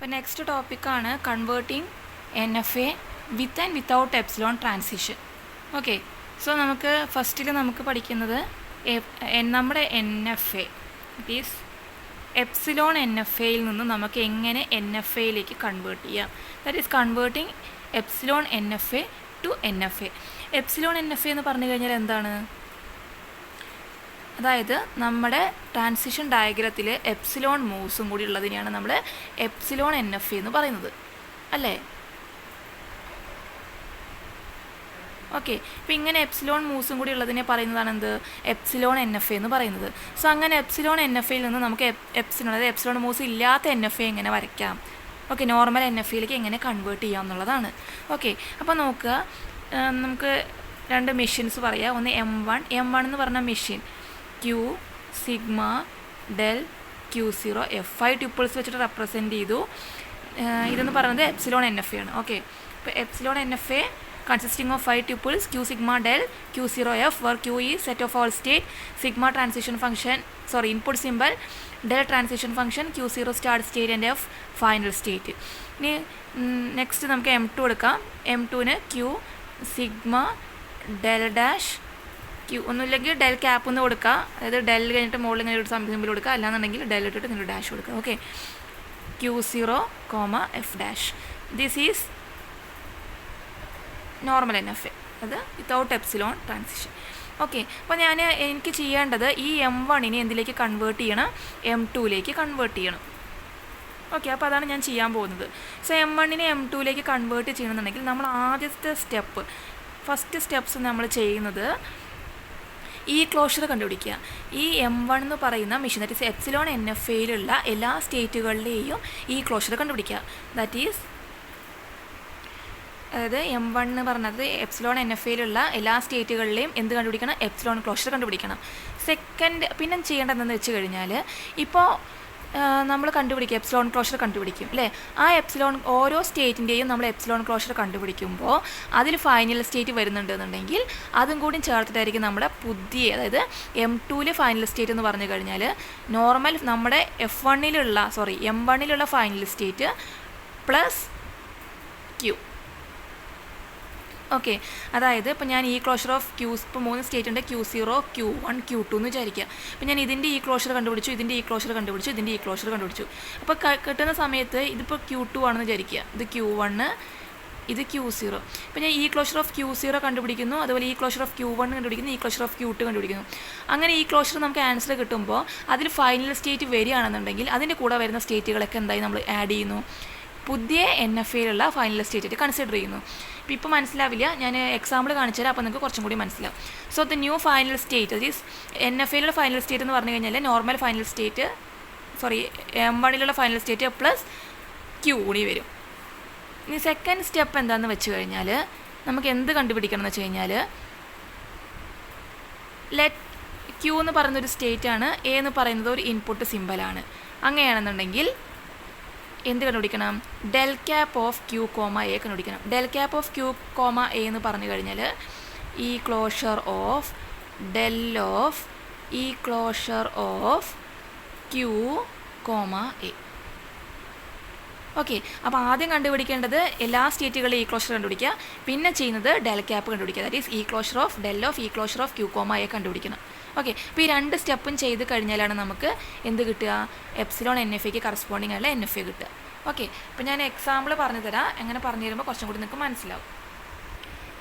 അപ്പോൾ നെക്സ്റ്റ് ടോപ്പിക്കാണ് converting N F A with and without epsilon transition. Okay, so നമുക്ക് ഫസ്റ്റിൽ നമുക്ക് പഠിക്കുന്നത് നമ്മുടെ N F A it is epsilon N F എയിൽ നിന്ന് നമുക്ക് എങ്ങനെ എൻ എഫ് എയിലേക്ക് കൺവേർട്ട് ചെയ്യാം. That is converting epsilon N F A to N F A. Epsilon N F A എന്ന് പറഞ്ഞു കഴിഞ്ഞാൽ എന്താണ്? അതായത് നമ്മുടെ ട്രാൻസിഷൻ ഡയഗ്രത്തിൽ എപ്സിലോൺ മൂവ്സും കൂടി ഉള്ളതിനെയാണ് നമ്മൾ എപ്സിലോൺ എൻ എഫ് എ എന്ന് പറയുന്നത്, അല്ലേ? ഓക്കെ, അപ്പോൾ ഇങ്ങനെ എപ്സിലോൺ മൂവ്സും കൂടി ഉള്ളതിനെ പറയുന്നതാണ് എന്ത്? എപ്സിലോൺ എൻ എഫ് എ എന്ന് പറയുന്നത്. സോ അങ്ങനെ എപ്സിലോൺ എൻ എഫ് എയിൽ നിന്ന് നമുക്ക് എപ്സിലോൺ, അതായത് എപ്സിലോൺ മൂവ്സ് ഇല്ലാത്ത എൻ എഫ് എ എങ്ങനെ വരയ്ക്കാം, ഓക്കെ, നോർമൽ എൻ എഫ് എയിലേക്ക് എങ്ങനെ കൺവേർട്ട് ചെയ്യാം എന്നുള്ളതാണ്. ഓക്കെ, അപ്പോൾ നോക്കുക, നമുക്ക് രണ്ട് മെഷീൻസ് പറയാം. ഒന്ന് M1 എന്ന് പറഞ്ഞ machine Q sigma del Q0 F5 tuples വെച്ചിട്ട് റെപ്രസെൻറ്റ് ചെയ്തു. ഇതെന്ന് പറയുന്നത് എപ്സിലോൺ എൻ എഫ് എ ആണ്. ഓക്കെ, ഇപ്പോൾ epsilon N F A consisting of 5 tuples Q sigma del Q0F, where Q is set of all state, sigma transition function, input symbol, del transition function, Q0 start state and F final state. ഇനി next നമുക്ക് M2 എടുക്കാം. M2ന് Q sigma del dash Q, ഒന്നുമില്ലെങ്കിൽ del cap ഒന്ന് കൊടുക്കുക, അതായത് del കഴിഞ്ഞിട്ട് മുകളിൽ ഇങ്ങനെ ഒരു സിമ്പിൾ കൊടുക്കുക, അല്ലാന്നുണ്ടെങ്കിൽ ഡെൽ ഇട്ടിട്ട് നിങ്ങൾ ഡാഷ് കൊടുക്കുക. Okay, Q0, F dash. This is normal N F A, അത് വിത്തൗട്ട് എപ്സിലോൺ ട്രാൻസിഷൻ. ഓക്കെ, അപ്പോൾ എനിക്ക് ചെയ്യേണ്ടത് ഈ M1നെ എന്തിലേക്ക് കൺവേർട്ട് ചെയ്യണം? M2ലേക്ക് കൺവേർട്ട് ചെയ്യണം. ഓക്കെ, അപ്പോൾ അതാണ് ഞാൻ ചെയ്യാൻ പോകുന്നത്. സോ M1നെ M2ലേക്ക് കൺവേർട്ട് ചെയ്യണമെന്നുണ്ടെങ്കിൽ നമ്മൾ ആദ്യത്തെ ഫസ്റ്റ് സ്റ്റെപ്സ് നമ്മൾ ചെയ്യുന്നത് ഈ ക്ലോഷർ കണ്ടുപിടിക്കുക. ഈ M1 എന്ന് പറയുന്ന machine, that is epsilon N F എയിലുള്ള എല്ലാ സ്റ്റേറ്റുകളിലെയും ഈ ക്ലോഷർ കണ്ടുപിടിക്കുക. ദാറ്റ് ഈസ്, അതായത് M1 എന്ന് പറഞ്ഞത് എപ്സിലോൺ എൻ എഫ് എയിലുള്ള എല്ലാ സ്റ്റേറ്റുകളിലെയും എന്ത് കണ്ടുപിടിക്കണം? എപ്സിലോൺ ക്ലോഷർ കണ്ടുപിടിക്കണം. സെക്കൻഡ് പിന്നെ ചെയ്യേണ്ടതെന്ന് വെച്ച് കഴിഞ്ഞാൽ, ഇപ്പോൾ നമ്മൾ കണ്ടുപിടിക്കുക, എപ്സിലോൺ ക്ലോഷർ കണ്ടുപിടിക്കും, അല്ലേ? ആ എപ്സിലോൺ ഓരോ സ്റ്റേറ്റിൻ്റെയും നമ്മൾ എപ്സിലോൺ ക്ലോഷർ കണ്ടുപിടിക്കുമ്പോൾ അതിൽ ഫൈനൽ സ്റ്റേറ്റ് വരുന്നുണ്ടെന്നുണ്ടെങ്കിൽ അതും കൂടി ചേർത്തിട്ടായിരിക്കും നമ്മുടെ പുതിയ, അതായത് M2ൽ ഫൈനൽ സ്റ്റേറ്റ് എന്ന് പറഞ്ഞു കഴിഞ്ഞാൽ നോർമൽ നമ്മുടെ M1ലുള്ള final state plus Q. Okay, അതായത് ഇപ്പോൾ ഞാൻ ഈ ക്ലോഷർ ഓഫ് ക്യൂസ്, ഇപ്പോൾ 3 സ്റ്റേറ്റ് ഉണ്ട്, Q0, Q1, Q2 എന്ന് വിചാരിക്കുക. അപ്പോൾ ഞാൻ ഇതിൻ്റെ ഈ ക്ലോഷർ കണ്ടുപിടിച്ചു, ഇതിൻ്റെ ഈ ക്ലോഷർ കണ്ടുപിടിച്ചു, ഇതിൻ്റെ ഈ ക്ലോഷർ കണ്ടുപിടിച്ചു. അപ്പോൾ കിട്ടുന്ന സമയത്ത് ഇതിപ്പോൾ Q2 ആണെന്ന് വിചാരിക്കുക, ഇത് Q1, ഇത് Q0. ഇപ്പോൾ ഞാൻ ഈ ക്ലോഷർ ഓഫ് Q0 കണ്ടുപിടിക്കുന്നു, അതുപോലെ ഈ ക്ലോഷർ ഓഫ് Q1 കണ്ടുപിടിക്കുന്നു, ഈ ക്ലോഷർ ഓഫ് Q2 കണ്ടുപിടിക്കുന്നു. അങ്ങനെ ഈ ക്ലോഷർ നമുക്ക് ആൻസർ കിട്ടുമ്പോൾ അതിൽ ഫൈനൽ സ്റ്റേറ്റ് വരികയാണെന്നുണ്ടെങ്കിൽ അതിൻ്റെ കൂടെ വരുന്ന സ്റ്റേറ്റുകളൊക്കെ എന്തായി നമ്മൾ ആഡ് ചെയ്യുന്നു, പുതിയ എൻ എഫ് എയിലുള്ള ഫൈനൽ സ്റ്റേറ്റായിട്ട് കൺസിഡർ ചെയ്യുന്നു. ഇപ്പോൾ മനസ്സിലാവില്ല, ഞാൻ എക്സാമ്പിൾ കാണിച്ചു തരാം, അപ്പോൾ നിങ്ങൾക്ക് കുറച്ചും കൂടി മനസ്സിലാവും. So the new final state, that is N F എയിലുള്ള ഫൈനൽ സ്റ്റേറ്റ് എന്ന് പറഞ്ഞു കഴിഞ്ഞാൽ നോർമൽ ഫൈനൽ സ്റ്റേറ്റ്, M1ലുള്ള ഫൈനൽ സ്റ്റേറ്റ് പ്ലസ് Q കൂടി വരും. ഇനി സെക്കൻഡ് സ്റ്റെപ്പ് എന്താണെന്ന് വെച്ച് കഴിഞ്ഞാൽ, നമുക്ക് എന്ത് കണ്ടുപിടിക്കണം എന്ന് വെച്ച് കഴിഞ്ഞാൽ, Q എന്ന് പറയുന്നൊരു സ്റ്റേറ്റാണ്, A എന്ന് പറയുന്നത് ഒരു ഇൻപുട്ട് സിമ്പലാണ്. അങ്ങനെയാണെന്നുണ്ടെങ്കിൽ എന്ത് കണ്ടുപിടിക്കണം? Del cap of Q, A കണ്ടുപിടിക്കണം. Del cap of Q, A എന്ന് പറഞ്ഞു കഴിഞ്ഞാൽ ഈ ക്ലോഷർ ഓഫ് ഡെൽ ഓഫ് ഈ closure of Q, A. Okay, അപ്പോൾ ആദ്യം കണ്ടുപിടിക്കേണ്ടത് എല്ലാ സ്റ്റേറ്റുകളിലും ഈ ക്ലോഷർ കണ്ടുപിടിക്കുക, പിന്നെ ചെയ്യുന്നത് ഡെൽ ക്യാപ്പ് കണ്ടുപിടിക്കുക, ദാറ്റ് ഈസ് ഈ ക്ലോഷർ ഓഫ് ഡെൽ ഓഫ് ഈ ക്ലോഷർ ഓഫ് Q, A കണ്ടുപിടിക്കണം. ഓക്കെ, അപ്പോൾ ഈ രണ്ട് സ്റ്റെപ്പും ചെയ്ത് കഴിഞ്ഞാലാണ് നമുക്ക് എന്ത് കിട്ടുക? എപ്സിലോൺ എൻ എഫ് എക്ക് കറസ്പോണ്ടിങ് ആയിട്ടുള്ള എൻ എഫ് എ കിട്ടുക. ഓക്കെ, അപ്പോൾ ഞാൻ എക്സാമ്പിൾ പറഞ്ഞു തരാം, എങ്ങനെ പറഞ്ഞു തരുമ്പോൾ കുറച്ചും കൂടി നിങ്ങൾക്ക് മനസ്സിലാവും.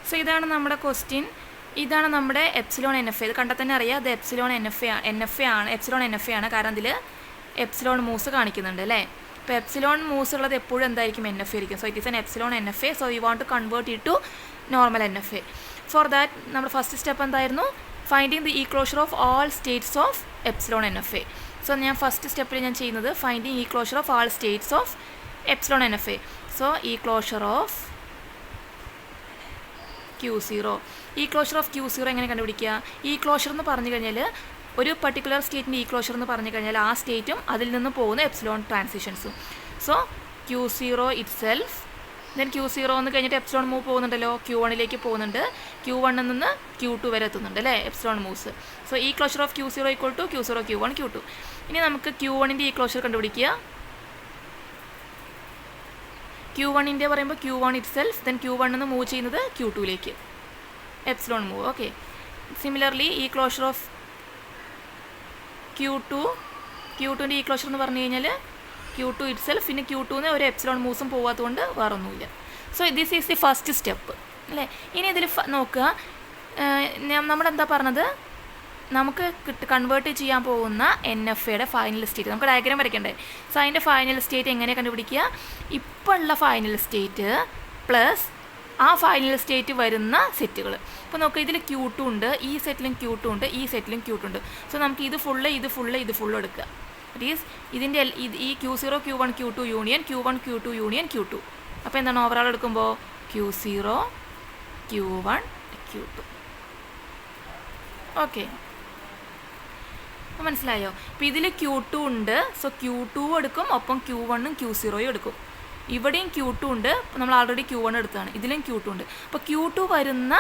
സോ ഇതാണ് നമ്മുടെ ക്വസ്റ്റ്യൻ, ഇതാണ് നമ്മുടെ എപ്സിലോൺ എൻ എഫ് എ. ഇത് കണ്ടാൽ തന്നെ അറിയാം, അത് എപ്സിലോൺ എൻ എഫ് എ ആണ്, എപ്സിലോൺ എൻ എഫ് എ ആണ്, കാരണം ഇതിൽ എപ്സിലോൺ മൂവ്സ് കാണിക്കുന്നുണ്ട്, അല്ലേ? ഇപ്പോൾ എപ്സിലോൺ മൂവ്സ് ഉള്ളത് എപ്പോഴും എന്തായിരിക്കും? എൻ എഫ് എ ആയിരിക്കും. So it is N epsilon N F A. So you want to convert it to normal N F A. For that നമ്മുടെ ഫസ്റ്റ് സ്റ്റെപ്പ് എന്തായിരുന്നു? ഫൈൻഡിങ് ദി ഈ closure of all states of epsilon N F A. So ഞാൻ first സ്റ്റെപ്പിൽ ഞാൻ ചെയ്യുന്നത് finding ഈ closure of all states of epsilon N F A. So ഈ closure of Q0, ഈ ക്ലോഷർ ഓഫ് Q0 എങ്ങനെ കണ്ടുപിടിക്കുക? ഈ ക്ലോഷർ എന്ന് പറഞ്ഞു കഴിഞ്ഞാൽ ഒരു പർട്ടിക്കുലർ സ്റ്റേറ്റിൻ്റെ ഈ ക്ലോഷർ എന്ന് പറഞ്ഞു കഴിഞ്ഞാൽ ആ സ്റ്റേറ്റും അതിൽ നിന്ന് പോകുന്ന എപ്സിലോൺ ട്രാൻസിഷൻസും. So Q0 itself, then Q0 എന്ന് കഴിഞ്ഞിട്ട് എപ്സിലോൺ മൂവ് പോകുന്നുണ്ടല്ലോ, Q1ലേക്ക് പോകുന്നുണ്ട്, Q1 നിന്ന് Q2 വരെ എത്തുന്നുണ്ട്, അല്ലേ? Epsilon moves. സോ ഈ closure of Q0 equal to Q0, Q1, Q2. ഇനി നമുക്ക് Q1ൻ്റെ ഈ ക്ലോഷർ കണ്ടുപിടിക്കുക. Q1 പറയുമ്പോൾ Q1 it self, then Q1 നിന്ന് മൂവ് ചെയ്യുന്നത് Q2ലേക്ക്, എപ്സിലോൺ മൂവ്. ഓക്കെ, സിമിലർലി ഈ ക്ലോഷർ ഓഫ് Q2ൻ്റെ ഈ ക്ലോഷർ എന്ന് പറഞ്ഞു കഴിഞ്ഞാൽ Q2 ഇറ്റ് സെൽഫ്, പിന്നെ Q2ന്ന് ഒരു എപ്സിലോൺ മൂവ്സും പോകാത്തതുകൊണ്ട് വേറൊന്നുമില്ല. So this is the first step അല്ലേ. ഇനി ഇതിൽ നോക്കുക, നമ്മളെന്താ പറഞ്ഞത്, നമുക്ക് കൺവേർട്ട് ചെയ്യാൻ പോകുന്ന NFAയുടെ ഫൈനൽ സ്റ്റേറ്റ് നമുക്ക് ഡയഗ്രാം വരയ്ക്കണ്ടേ. സോ അതിൻ്റെ ഫൈനൽ സ്റ്റേറ്റ് എങ്ങനെ കണ്ടുപിടിക്കുക, ഇപ്പോൾ ഉള്ള ഫൈനൽ സ്റ്റേറ്റ് പ്ലസ് ആ ഫൈനൽ സ്റ്റേറ്റ് വരുന്ന സെറ്റുകൾ. ഇപ്പോൾ നോക്കുക, ഇതിൽ Q2 ഉണ്ട്, ഈ സെറ്റിലും Q2 ഉണ്ട്, ഈ സെറ്റിലും Q2 ഉണ്ട്. സോ നമുക്ക് ഇത് ഫുള്ള് എടുക്കുക. ദറ്റ് ഈസ് ഇതിൻ്റെ ഈ Q0 Q1 Q2 union Q1 Q2 union Q2. അപ്പോൾ എന്താണ് ഓവറോൾ എടുക്കുമ്പോൾ Q0 Q1 Q2. ഓക്കെ, മനസ്സിലായോ? അപ്പോൾ ഇതിൽ Q2 ഉണ്ട്, സോ Q2 എടുക്കും, ഒപ്പം Q1ഉം Q0 എടുക്കും. ഇവിടെയും Q2 ഉണ്ട്, നമ്മൾ ആൾറെഡി Q1 എടുത്താണ്, ഇതിലും Q2 ഉണ്ട്. അപ്പോൾ Q2 വരുന്ന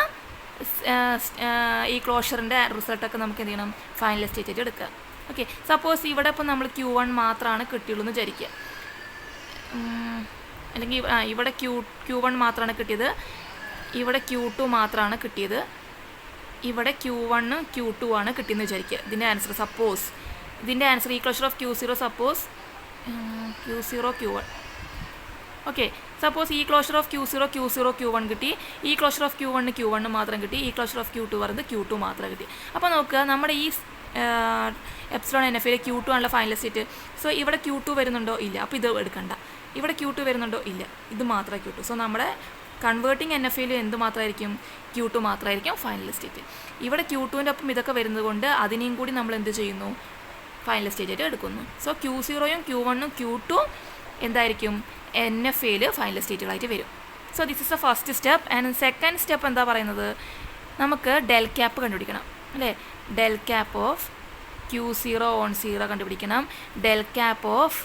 ഈ ക്ലോഷറിൻ്റെ റിസൾട്ടൊക്കെ നമുക്ക് എന്ത് ചെയ്യണം, ഫൈനൽ സ്റ്റേറ്റ് ആയിട്ട് എടുക്കുക. ഓക്കെ, സപ്പോസ് ഇവിടെ ഇപ്പോൾ നമ്മൾ Q1 മാത്രമാണ് കിട്ടിയുള്ളൂ എന്ന് വിചാരിക്കുക, അല്ലെങ്കിൽ ഇവിടെ Q1 മാത്രമാണ് കിട്ടിയത്, ഇവിടെ Q2 മാത്രമാണ് കിട്ടിയത്, ഇവിടെ Q1 Q2 ആണ് കിട്ടിയെന്ന് വിചാരിക്കുക. ഇതിൻ്റെ ആൻസർ സപ്പോസ് ഇതിൻ്റെ ആൻസർ ഈ closure of Q0 suppose Q0 Q1. Okay, suppose ഈ ക്ലോഷർ ഓഫ് Q0 Q1 കിട്ടി, ഈ ക്ലോഷർ ഓഫ് Q1 മാത്രം കിട്ടി, ഈ ക്ലോഷർ ഓഫ് Q2 പറയുന്നത് Q2 മാത്രം കിട്ടി. അപ്പോൾ നോക്കുക, നമ്മുടെ ഈ എപ്സിലോൺ NFAയിൽ Q2 ആണല്ലോ ഫൈനൽ സ്റ്റേറ്റ്. സോ ഇവിടെ Q2 വരുന്നുണ്ടോ? ഇല്ല. അപ്പോൾ ഇത് എടുക്കണ്ട. ഇവിടെ Q2 വരുന്നുണ്ടോ? ഇല്ല. ഇത് മാത്രമേ Q2. സോ നമ്മുടെ കൺവേർട്ടിങ് NFAയിൽ എന്ത് മാത്രമായിരിക്കും? Q2 മാത്രമായിരിക്കും ഫൈനൽ സ്റ്റേറ്റ്. ഇവിടെ Q2ൻ്റെ ഒപ്പം ഇതൊക്കെ വരുന്നത് കൊണ്ട് അതിനെയും കൂടി നമ്മൾ എന്ത് ചെയ്യുന്നു, ഫൈനൽ സ്റ്റേറ്റ് ആയിട്ട് എടുക്കുന്നു. സോ Q0യും Q1ഉം Q2 എന്തായിരിക്കും, NFAയിൽ ഫൈനൽ സ്റ്റേറ്റുകളായിട്ട് വരും. So this is the first step. And second step എന്താ പറയുന്നത്, നമുക്ക് ഡെൽ ക്യാപ്പ് കണ്ടുപിടിക്കണം അല്ലേ. Del cap of Q0 on 0 കണ്ടുപിടിക്കണം. Del cap of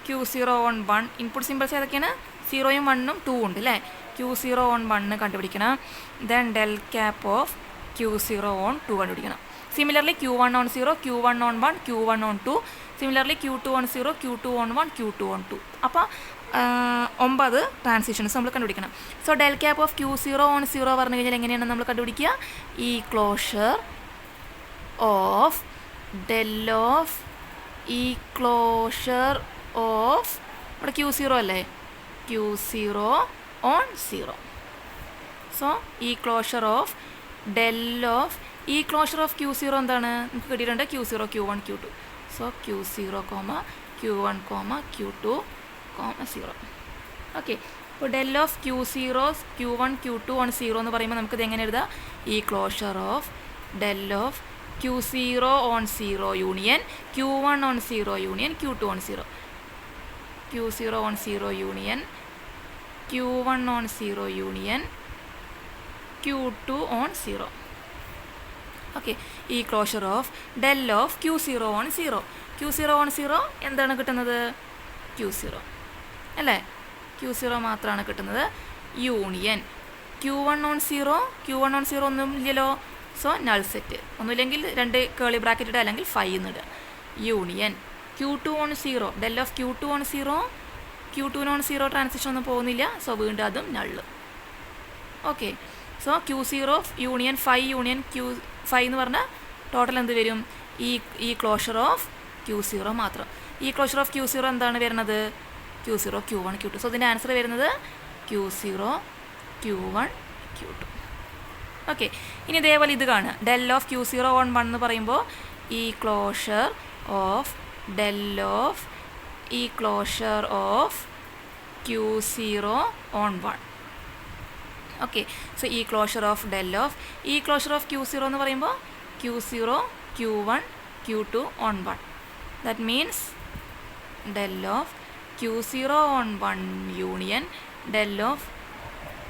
Q0 on 1, input symbols ഏതൊക്കെയാണ്, 0യും 1ഉം 2 ഉണ്ട് അല്ലേ. Q0 ഓൺ 1 കണ്ടുപിടിക്കണം. Then del cap of Q0 on 2 കണ്ടുപിടിക്കണം. Similarly Q1 on 0, Q1 on 1, Q1 on 2. Similarly Q2 on 0, Q2 on 1, Q2 on 2. അപ്പോൾ 9 transitions നമ്മൾ കണ്ടുപിടിക്കണം. So del cap of Q0 on 0 പറഞ്ഞു കഴിഞ്ഞാൽ എങ്ങനെയാണ് നമ്മൾ കണ്ടുപിടിക്കുക, ഈ ക്ലോഷർ ഓഫ് ഡെൽ ഓഫ് ഈ ക്ലോഷർ ഓഫ് ഇവിടെ Q0 അല്ലേ, Q0 ഓൺ 0. സോ ഈ ക്ലോഷർ ഓഫ് ഡെൽ ഓഫ് ഈ ക്ലോഷർ ഓഫ് Q0 എന്താണ് നമുക്ക് കിട്ടിയിട്ടുണ്ട്, Q0 Q1 Q2. So Q0, Q1, Q2, 0. Okay, അപ്പോൾ del of Q0 Q1 Q2 on 0 എന്ന് പറയുമ്പോൾ നമുക്കിത് എങ്ങനെ എഴുതാം, ഈ closure of del of Q0 on 0 union Q1 on 0 union Q2 on 0, Q0 on 0 union Q1 on 0 union Q2 on 0. Okay, ഈ closure of del of Q0 on 0, Q0 on 0 എന്താണ് കിട്ടുന്നത്, Q0 അല്ലേ, Q0 മാത്രമാണ് കിട്ടുന്നത്. Union Q1 on 0, Q1 on 0 ഒന്നും ഇല്ലല്ലോ. So null set, ഒന്നുമില്ലെങ്കിൽ 2 കേളി bracket ഇടുക, അല്ലെങ്കിൽ 5 എന്നിടുക. Union Q2 on 0, del of Q2 on 0, Q2 on 0 transition ഒന്നും പോകുന്നില്ല. സോ വീണ്ടും അതും null. Okay, so Q0 union 5 union Q5 എന്ന് പറഞ്ഞാൽ ടോട്ടൽ എന്ത് വരും, ഈ ക്ലോഷർ ഓഫ് Q0 മാത്രം. ഈ ക്ലോഷർ ഓഫ് Q0 എന്താണ് വരുന്നത്, Q0 Q1 Q2. സോ ഇതിൻ്റെ ആൻസർ വരുന്നത് Q0 Q1 Q2. ഓക്കെ, ഇനി ഇതേപോലെ ഇത് കാണുക, ഡെൽ ഓഫ് Q0 ഓൺ 1 എന്ന് പറയുമ്പോൾ ഈ ക്ലോഷർ ഓഫ് ഡെൽ ഓഫ് ഈ closure of Q0 on 1. Okay, so ഈ ക്ലോഷർ ഓഫ് ഡെൽ ഓഫ് ഈ ക്ലോഷർ ഓഫ് Q0 എന്ന് പറയുമ്പോൾ Q0 Q1 Q2 on 1. That means del of Q0 on 1 union del of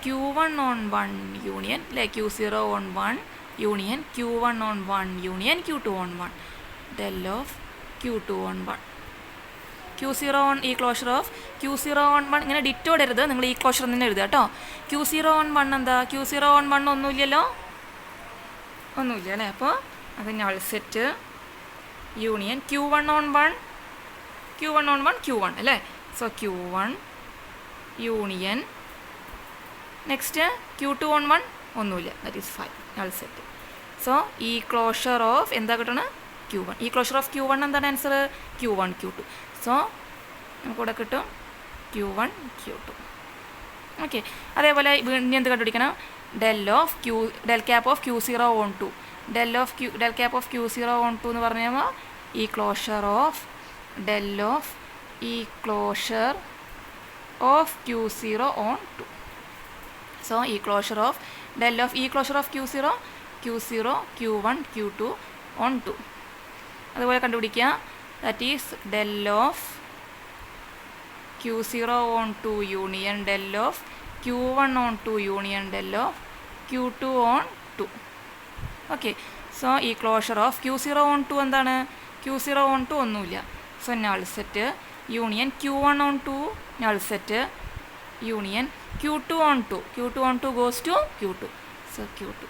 Q1 on 1 union അല്ലേ, Q0 on 1 union Q1 on 1 union Q2 on 1, del of Q2 on 1. Q0 on ഈ closure of Q0 on 1 ഇങ്ങനെ ditto ഇടരുത്, നിങ്ങൾ ഈ closure തന്നെ എഴുതുക കേട്ടോ. Q0 on 1 എന്താ, Q0 ഓൺ 1 ഒന്നുമില്ലല്ലോ, ഒന്നുമില്ല അല്ലേ. അപ്പോൾ അത് null set union Q1 on 1 Q1 on 1 Q1 അല്ലേ. So Q1 union next Q2 on 1 ഒന്നുമില്ല, that is 5 null set. So ഈ ക്ലോഷർ ഓഫ് എന്താ കിട്ടണം Q1. ഈ ക്ലോഷർ ഓഫ് Q1 എന്താണ് ആൻസർ Q1 Q2. സോ നമുക്കിവിടെ കിട്ടും Q1 Q2. ഓക്കെ. അതേപോലെ ഇനി എന്ത് കണ്ടുപിടിക്കണം del cap of Q0 on 2. Del cap of Q0 on 2 എന്ന് പറഞ്ഞു കഴിയുമ്പോൾ ഈ closure of Q0 on 2. So ഈ closure of Q0 Q1 Q2 on 2. അതുപോലെ കണ്ടുപിടിക്കുക, that is del of Q0 on 2 union del of Q1 on 2 union del of Q2 on 2. Okay. So ഈ closure of Q0 on 2 എന്താണ് Q0 on 2 ഒന്നുമില്ല. So null set union Q1 on 2 null set union Q2 on 2 goes to Q2. So Q2.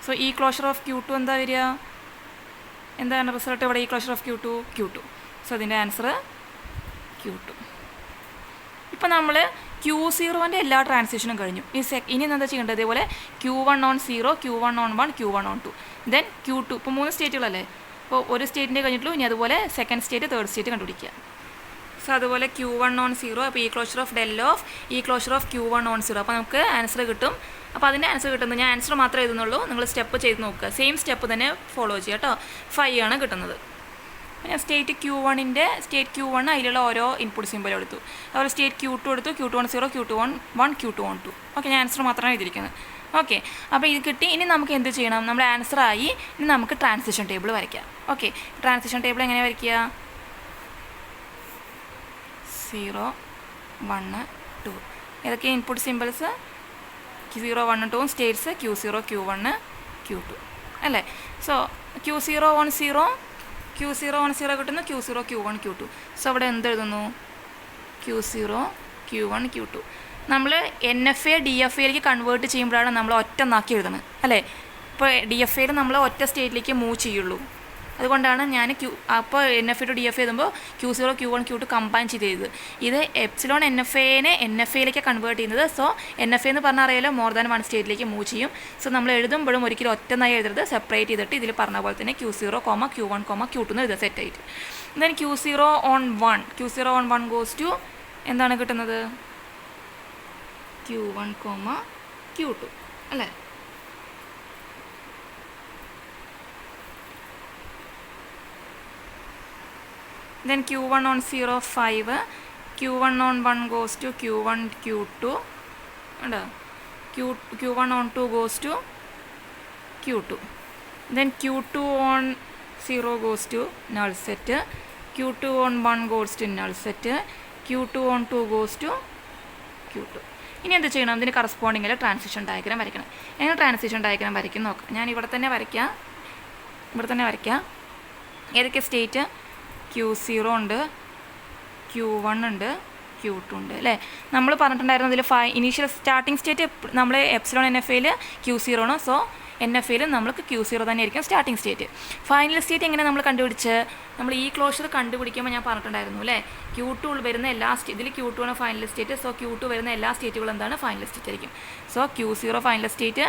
So ഈ closure of Q2 എന്താ വരിക, എന്താണ് result ഇവിടെ ഈ closure of Q2. So അതിൻ്റെ answer Q2. ഇപ്പം നമ്മൾ Q0ൻ്റെ എല്ലാ ട്രാൻസിഷനും കഴിഞ്ഞു. ഇനി എന്താ ചെയ്യേണ്ടത്, ഇതേപോലെ Q1 on 0 Q1 on 1 Q1 on 2 then Q2. ഇപ്പോൾ 3 സ്റ്റേറ്റുകളല്ലേ, അപ്പോൾ ഒരു സ്റ്റേറ്റിൻ്റെ കഴിഞ്ഞിട്ടുള്ളൂ. ഇനി അതുപോലെ സെക്കൻഡ് സ്റ്റേറ്റ് തേർഡ് സ്റ്റേറ്റ് കണ്ടുപിടിക്കുക. സോ അതുപോലെ Q1 on 0, അപ്പോൾ ഈ ക്ലോഷർ ഓഫ് Q1 on 0. അപ്പോൾ നമുക്ക് ആൻസർ കിട്ടും. അപ്പോൾ അതിൻ്റെ ആൻസർ കിട്ടുന്നത് ഞാൻ ആൻസർ മാത്രമേ എഴുതുന്നുള്ളൂ, നിങ്ങൾ സ്റ്റെപ്പ് ചെയ്ത് നോക്കുക. സെയിം സ്റ്റെപ്പ് തന്നെ ഫോളോ ചെയ്യുക കേട്ടോ. 5 ആണ് കിട്ടുന്നത്. ഞാൻ സ്റ്റേറ്റ് Q1 അതിലുള്ള ഓരോ ഇൻപുട്ട് സിമ്പിൾ എടുത്തു. അതുപോലെ സ്റ്റേറ്റ് Q2 എടുത്തു, Q2 on 0 Q2 on 1 Q2 on 2. Okay, ഞാൻ ആൻസർ മാത്രമാണ് എഴുതിയിരിക്കുന്നത്. ഓക്കെ, അപ്പോൾ ഇത് കിട്ടി. ഇനി നമുക്ക് എന്ത് ചെയ്യണം, നമ്മുടെ ആൻസർ ആയി. ഇനി നമുക്ക് ട്രാൻസിഷൻ ടേബിൾ വരയ്ക്കാം. ഓക്കെ, ട്രാൻസിഷൻ ടേബിൾ എങ്ങനെ വരയ്ക്കുക, 0 1 2 ഏതൊക്കെ input symbols Q0 1 2 States Q0 Q1 Q2 അല്ലേ. സോ Q0 on 0 കിട്ടുന്നു, Q0 Q1 Q2. സോ അവിടെ എന്തെഴുതുന്നു, Q0 Q1 Q2. നമ്മൾ NFA DFAയിലേക്ക് കൺവേർട്ട് ചെയ്യുമ്പോഴാണ് നമ്മൾ ഒറ്റ ഒന്നാക്കി എഴുതുന്നത് അല്ലേ. ഇപ്പോൾ DFAയിൽ നമ്മൾ ഒറ്റ സ്റ്റേറ്റിലേക്ക് മൂവ് ചെയ്യുള്ളൂ. അതുകൊണ്ടാണ് ഞാൻ അപ്പോൾ NFA ടു DFA എഴുതുമ്പോൾ Q0 Q1 Q2 കമ്പൈൻ ചെയ്ത് ഇത് എപ്സിലോൺ NFAയിലേക്ക് കൺവേർട്ട് ചെയ്യുന്നത്. സോ NFA എന്ന് പറഞ്ഞാൽ അറിയാലോ, മോർ ദാൻ 1 സ്റ്റേറ്റിലേക്ക് മൂവ് ചെയ്യും. സോ നമ്മൾ എഴുതുമ്പോഴും ഒരിക്കലും ഒറ്റന്നായി എഴുതരുത്, സെപ്പറേറ്റ് ചെയ്തിട്ട് ഇതിൽ പറഞ്ഞ പോലെ തന്നെ Q0, Q1, Q2 എന്ന് എഴുതുക സെറ്റായിട്ട്. Then Q0 on 1 goes to എന്താണ് കിട്ടുന്നത് Q1, Q2 അല്ലേ. Then Q1 on 0 5, Q1 on 1 goes to Q1 Q2 and Q1 on 2 goes to Q2. Then Q2 on 0 goes to null set, Q2 on 1 goes to null set, Q2 on 2 goes to Q2. ഇനി എന്ത് ചെയ്യണം, ഇതിന് കറസ്പോണ്ടിങ്ങിൽ transition diagram വരയ്ക്കണം. എങ്ങനെ transition diagram വരയ്ക്കും നോക്കാം. ഞാൻ ഇവിടെ തന്നെ വരയ്ക്കാം. ഏതൊക്കെ സ്റ്റേറ്റ് Q0 ഉണ്ട്, Q1 ഉണ്ട്, Q2 ഉണ്ട് അല്ലേ. നമ്മൾ പറഞ്ഞിട്ടുണ്ടായിരുന്നു ഇതിൽ ഇനീഷ്യൽ സ്റ്റാർട്ടിംഗ് സ്റ്റേറ്റ് നമ്മൾ എപ്സിലോൺ NFAയിൽ Q0 ആണ്. സോ NFAയിൽ നമ്മൾക്ക് Q0 തന്നെ ആയിരിക്കും സ്റ്റാർട്ടിംഗ് സ്റ്റേറ്റ്. ഫൈനൽ സ്റ്റേറ്റ് എങ്ങനെ നമ്മൾ കണ്ടുപിടിച്ച്, നമ്മൾ ഈ ക്ലോഷർ കണ്ടുപിടിക്കുമ്പോൾ ഞാൻ പറഞ്ഞിട്ടുണ്ടായിരുന്നു അല്ലേ, Q2 വരുന്ന എല്ലാ ഇതിൽ Q2 ആണ് ഫൈനൽ സ്റ്റേറ്റ്. സോ Q2 വരുന്ന എല്ലാ സ്റ്റേറ്റുകളും എന്താണ് ഫൈനൽ സ്റ്റേറ്റ് ആയിരിക്കും. So Q0 final state,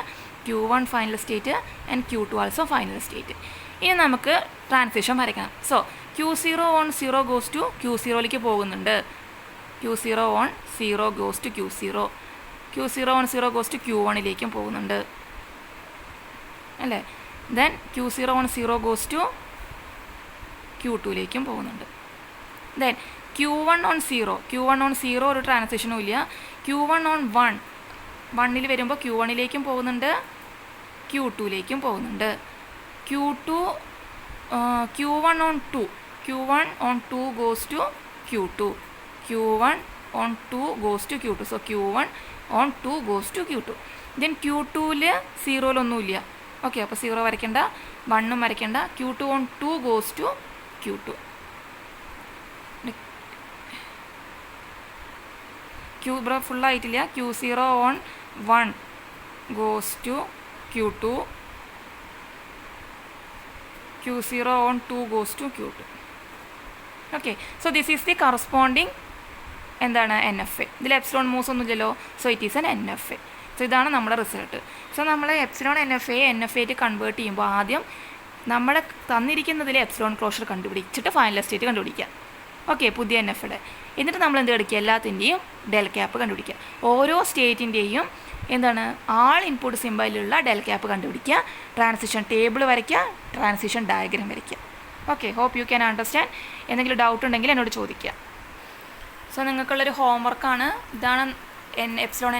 Q1 final state and Q2 also final state. ഇനി നമുക്ക് ട്രാൻസിഷൻ വരയ്ക്കണം. So Q0 on 0 goes to Q0ലേക്ക് പോകുന്നുണ്ട്, Q0 on 0 goes to Q0 on 0 goes to Q1ലേക്കും പോകുന്നുണ്ട് അല്ലേ. Then Q0 on 0 goes to Q2ലേക്കും പോകുന്നുണ്ട്. Then Q1 on 0 ഒരു ട്രാൻസിഷനും ഇല്ല. Q1 on 1 വരുമ്പോൾ Q1ലേക്കും പോകുന്നുണ്ട്, Q2ലേക്കും പോകുന്നുണ്ട്. Q1 on 2 goes to Q2. Q1 on 2 goes to Q2. So Q1 on 2 goes to Q2. Then Q2ൽ 0 okay, അപ്പോൾ 0 വരയ്ക്കേണ്ട, 1 വരയ്ക്കേണ്ട. Q2 on 2 goes to Q2. ഇവിടെ ഫുള്ളായിട്ടില്ല. Q0 on 1 goes to Q2. Q0 on 2 goes to Q2. Okay, so this is the corresponding എന്താണ് NFA. ഇതിൽ epsilon moves ഒന്നുമില്ലല്ലോ, so it is N NFA. So ഇതാണ് നമ്മുടെ result. So നമ്മൾ epsilon NFA ആയിട്ട് convert ചെയ്യുമ്പോൾ ആദ്യം നമ്മുടെ തന്നിരിക്കുന്നതിൽ എപ്സിലോൺ ക്ലോഷർ കണ്ടുപിടിച്ചിട്ട് ഫൈനൽ സ്റ്റേറ്റ് കണ്ടുപിടിക്കുക. ഓക്കെ, പുതിയ NFയുടെ. എന്നിട്ട് നമ്മൾ എന്ത് എടുക്കുക, എല്ലാത്തിൻ്റെയും ഡെൽ ക്യാപ്പ് കണ്ടുപിടിക്കുക. ഓരോ സ്റ്റേറ്റിൻ്റെയും എന്താണ് ആൾ ഇൻപുട്ട് സിമ്പലിലുള്ള ഡെൽ ക്യാപ്പ് കണ്ടുപിടിക്കുക, ട്രാൻസിഷൻ ടേബിൾ വരയ്ക്കുക, ട്രാൻസിഷൻ ഡയഗ്രാം വരയ്ക്കുക. Okay, hope you can understand. എന്തെങ്കിലും ഡൗട്ട് ഉണ്ടെങ്കിൽ എന്നോട് ചോദിക്കുക. സോ നിങ്ങൾക്കുള്ളൊരു ഹോംവർക്കാണ് ഇതാണ്. എപ്സിലോൺ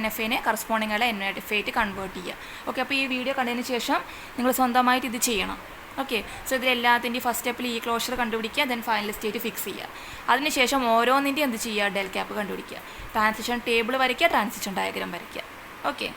NFAനെ കറസ്പോണ്ടിങ് ആയ NFA ആയിട്ട് കൺവേർട്ട് ചെയ്യുക. ഓക്കെ, അപ്പോൾ ഈ വീഡിയോ കണ്ടതിന് ശേഷം നിങ്ങൾ സ്വന്തമായിട്ട് ഇത് ചെയ്യണം. ഓക്കെ, സോ ഇതിലെല്ലാത്തിൻ്റെയും ഫസ്റ്റ് സ്റ്റെപ്പിൽ ഈ ക്ലോഷർ കണ്ടുപിടിക്കുക, ദെൻ ഫൈനൽ സ്റ്റേറ്റ് ഫിക്സ് ചെയ്യുക. അതിനുശേഷം ഓരോന്നിൻ്റെയും എന്ത് ചെയ്യുക, ഡെൽ ക്യാപ്പ് കണ്ടുപിടിക്കുക, ട്രാൻസിഷൻ ടേബിൾ വരയ്ക്കുക, ട്രാൻസിഷൻ ഡയഗ്രാം വരയ്ക്കുക. ഓക്കെ.